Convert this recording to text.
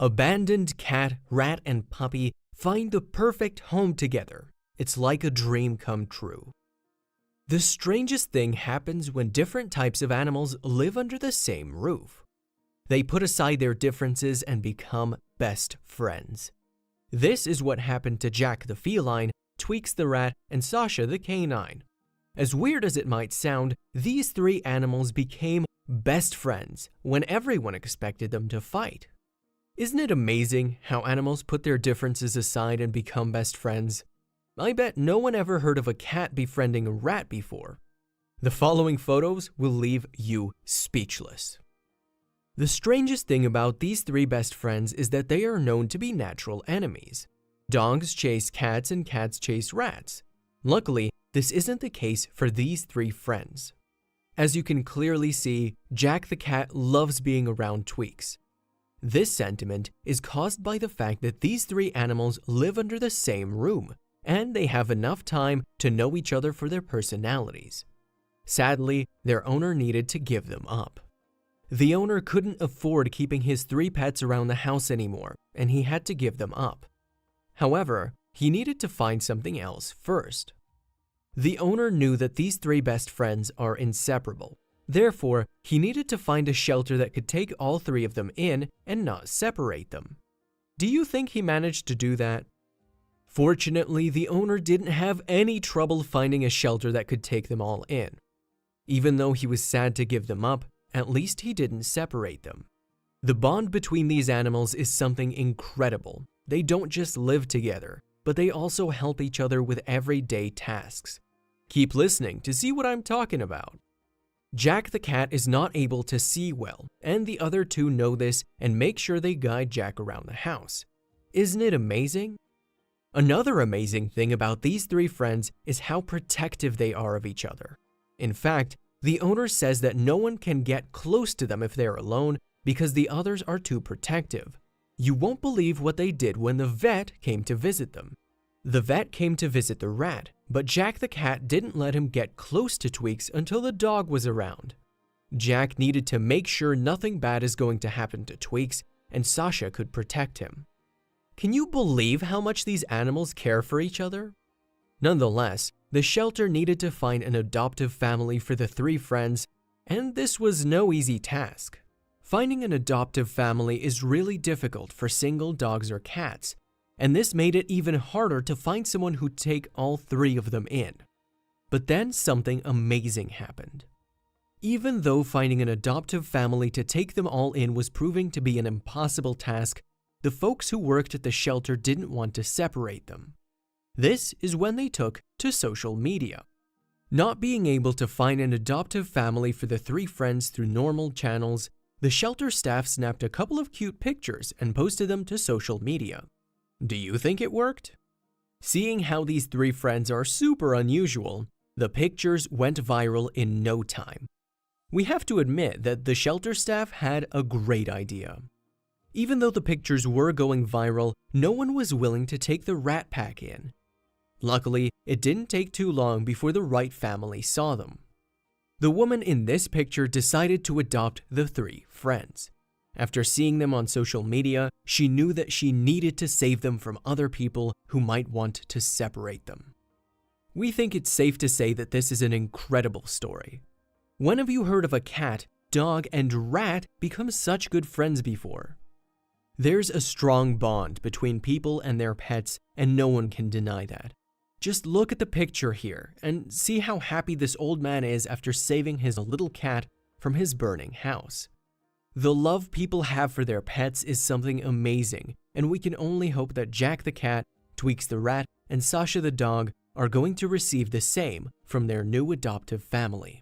Abandoned cat, rat, and puppy find the perfect home together. It's like a dream come true. The strangest thing happens when different types of animals live under the same roof. They put aside their differences and become best friends. This is what happened to Jack the feline, Tweaks the rat, and Sasha the canine. As weird as it might sound, these three animals became best friends when everyone expected them to fight. Isn't it amazing how animals put their differences aside and become best friends? I bet no one ever heard of a cat befriending a rat before. The following photos will leave you speechless. The strangest thing about these three best friends is that they are known to be natural enemies. Dogs chase cats and cats chase rats. Luckily, this isn't the case for these three friends. As you can clearly see, Jack the cat loves being around Tweaks. This sentiment is caused by the fact that these three animals live under the same room, and they have enough time to know each other for their personalities. Sadly, their owner needed to give them up. The owner couldn't afford keeping his three pets around the house anymore, and he had to give them up. However, he needed to find something else first. The owner knew that these three best friends are inseparable. Therefore, he needed to find a shelter that could take all three of them in and not separate them. Do you think he managed to do that? Fortunately, the owner didn't have any trouble finding a shelter that could take them all in. Even though he was sad to give them up, at least he didn't separate them. The bond between these animals is something incredible. They don't just live together, but they also help each other with everyday tasks. Keep listening to see what I'm talking about. Jack the cat is not able to see well, and the other two know this and make sure they guide Jack around the house. Isn't it amazing? Another amazing thing about these three friends is how protective they are of each other. In fact, the owner says that no one can get close to them if they're alone because the others are too protective. You won't believe what they did when the vet came to visit them. The vet came to visit the rat, but Jack the cat didn't let him get close to Tweaks until the dog was around. Jack needed to make sure nothing bad is going to happen to Tweaks, and Sasha could protect him. Can you believe how much these animals care for each other? Nonetheless, the shelter needed to find an adoptive family for the three friends, and this was no easy task. Finding an adoptive family is really difficult for single dogs or cats, and this made it even harder to find someone who'd take all three of them in. But then something amazing happened. Even though finding an adoptive family to take them all in was proving to be an impossible task, the folks who worked at the shelter didn't want to separate them. This is when they took to social media. Not being able to find an adoptive family for the three friends through normal channels, the shelter staff snapped a couple of cute pictures and posted them to social media. Do you think it worked? Seeing how these three friends are super unusual, the pictures went viral in no time. We have to admit that the shelter staff had a great idea. Even though the pictures were going viral, no one was willing to take the rat pack in. Luckily, it didn't take too long before the right family saw them. The woman in this picture decided to adopt the three friends. After seeing them on social media, she knew that she needed to save them from other people who might want to separate them. We think it's safe to say that this is an incredible story. When have you heard of a cat, dog, and rat become such good friends before? There's a strong bond between people and their pets, and no one can deny that. Just look at the picture here and see how happy this old man is after saving his little cat from his burning house. The love people have for their pets is something amazing, and we can only hope that Jack the cat, Tweaks the rat, and Sasha the dog are going to receive the same from their new adoptive family.